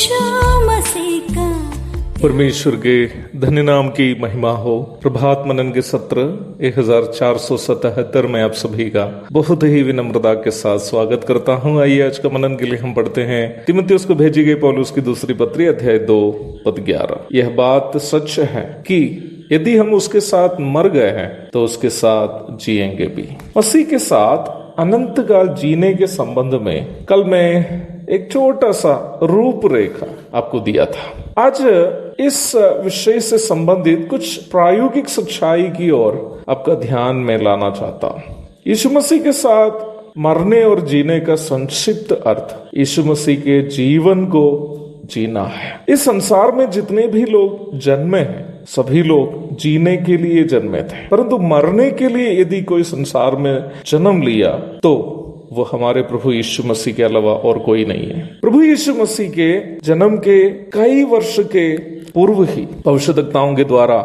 यीशु मसीह का। परमेश्वर के धन्य नाम की महिमा हो। प्रभात मनन के सत्र 1477 में आप सभी का बहुत ही विनम्रता के साथ स्वागत करता हूं। आइए आज का मनन के लिए हम पढ़ते हैं तीमुथियुस को भेजी गई पौलुस की दूसरी पत्री अध्याय 2 पद 11। यह बात सच है कि यदि हम उसके साथ मर गए हैं तो उसके साथ जिएंगे भी। मसीह के साथ अनंत काल जीने के संबंध में कल मैं एक छोटा सा रूपरेखा आपको दिया था। आज इस विषय से संबंधित कुछ प्रायोगिक सच्चाई की ओर आपका ध्यान में लाना चाहता हूं। यीशु मसीह के साथ मरने और जीने का संक्षिप्त अर्थ यीशु मसीह के जीवन को जीना है। इस संसार में जितने भी लोग जन्मे हैं सभी लोग जीने के लिए जन्मे थे, परंतु मरने के लिए यदि कोई संसार में जन्म लिया तो वो हमारे प्रभु यीशु मसीह के अलावा और कोई नहीं है। प्रभु यीशु मसीह के जन्म के कई वर्ष के पूर्व ही भविष्यद्वक्ताओं के द्वारा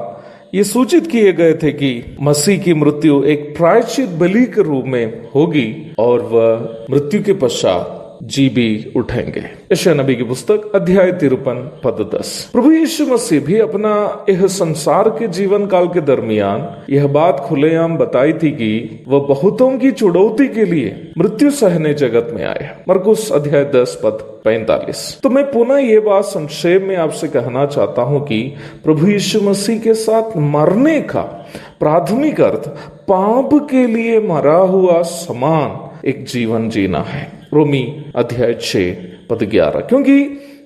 ये सूचित किए गए थे कि मसीह की मृत्यु एक प्रायश्चित बलि के रूप में होगी और वह मृत्यु के पश्चात जी भी उठेंगे। यशायाह नबी की पुस्तक अध्याय 53 पद 10। प्रभु यीशु मसीह भी अपना यह संसार के जीवन काल के दरमियान यह बात खुलेआम बताई थी कि वह बहुतों की छुड़ौती के लिए मृत्यु सहने जगत में आए। मरकुस अध्याय 10 पद 45। तो मैं पुनः ये बात संक्षेप में आपसे कहना चाहता हूं कि प्रभु यीशु मसीह के साथ मरने का प्राथमिक अर्थ पाप के लिए मरा हुआ समान एक जीवन जीना है। रोमी अध्याय 6 पद 11। क्योंकि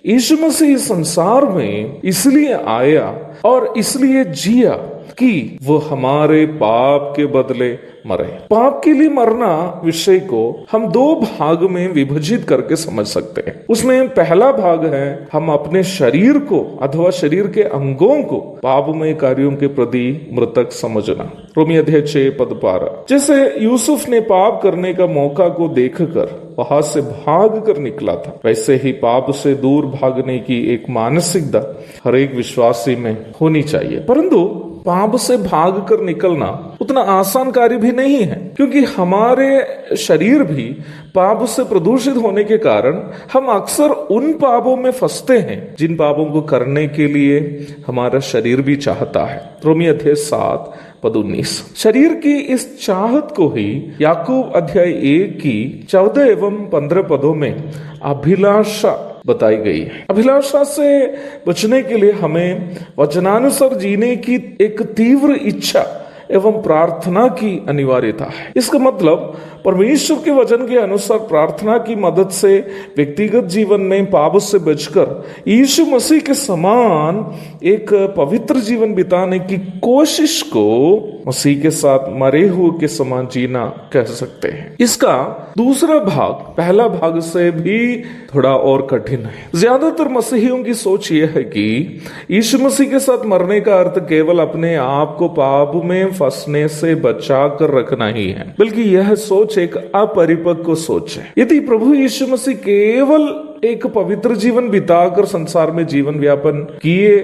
यीशु मसीह संसार में इसलिए आया और इसलिए जिया कि वो हमारे पाप के बदले मरे। पाप के लिए मरना विषय को हम दो भाग में विभाजित करके समझ सकते हैं। उसमें पहला भाग है हम अपने शरीर को अथवा शरीर के अंगों को पापमय कार्यों के प्रति मृतक समझना। रोमी अध्याय 6 पद 12। जैसे यूसुफ ने पाप करने का मौका को देखकर वहां से भाग कर निकला था, वैसे ही पाप से दूर भागने की एक मानसिकता हर एक विश्वासी में होनी चाहिए। परंतु पाप से भाग कर निकलना उतना आसान कार्य भी नहीं है, क्योंकि हमारे शरीर भी पाप से प्रदूषित होने के कारण हम अक्सर उन पापों में फंसते हैं जिन पापों को करने के लिए हमारा शरीर भी चाहता है। रोमी अध्याय 7 पद 19। शरीर की इस चाहत को ही याकूब अध्याय 1 की 14 एवं 15 पदों में अभिलाषा बताई गई है। अभिलाषा से बचने के लिए हमें वचनानुसार जीने की एक तीव्र इच्छा एवं प्रार्थना की अनिवार्यता है। इसका मतलब परमेश्वर के वचन के अनुसार प्रार्थना की मदद से व्यक्तिगत जीवन में पाप से बचकर यीशु मसीह के समान एक पवित्र जीवन बिताने की कोशिश को मसीह के साथ मरे हुए के समान जीना कह सकते हैं। इसका दूसरा भाग पहला भाग से भी थोड़ा और कठिन है। ज्यादातर मसीहियों की सोच यह है कि यीशु मसीह के साथ मरने का अर्थ केवल अपने आप को पाप में फंसने से बचा कर रखना ही है, बल्कि यह सोच एक अपरिपक्व सोच है। यदि प्रभु यीशु मसीह केवल एक पवित्र जीवन बिताकर संसार में जीवन व्यापन किए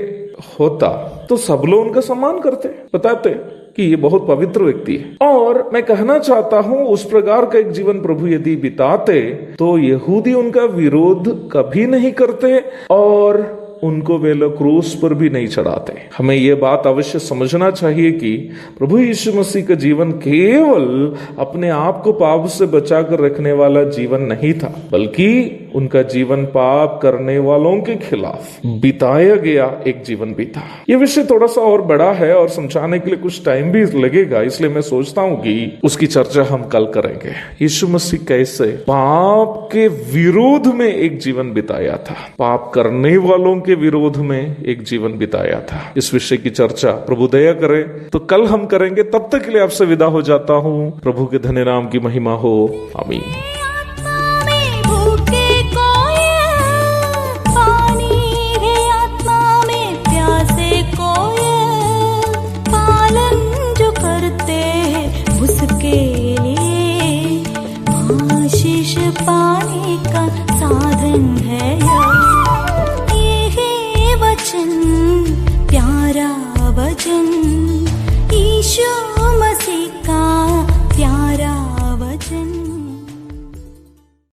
होता तो सब लोग उनका सम्मान करते, बताते कि ये बहुत पवित्र व्यक्ति है। और मैं कहना चाहता हूं उस प्रकार का एक जीवन प्रभु यदि बिताते तो यहूदी उनका विरोध कभी नहीं करते और उनको वे लोग क्रूस पर भी नहीं चढ़ाते। हमें यह बात अवश्य समझना चाहिए कि प्रभु यीशु मसीह का जीवन केवल अपने आप को पाप से बचाकर रखने वाला जीवन नहीं था, बल्कि उनका जीवन पाप करने वालों के खिलाफ बिताया गया एक जीवन भी था। यह विषय थोड़ा सा और बड़ा है और समझाने के लिए कुछ टाइम भी लगेगा, इसलिए मैं सोचता हूं कि उसकी चर्चा हम कल करेंगे। यीशु मसीह कैसे पाप के विरोध में एक जीवन बिताया था, पाप करने वालों के विरोध में एक जीवन बिताया था। इस विषय की चर्चा प्रभु दया करे तो कल हम करेंगे। तब तक के लिए आपसे विदा हो जाता हूं। प्रभु के धन्य नाम की महिमा हो। आमीन। पाने का साधन है ये वचन, प्यारा वचन ईशो।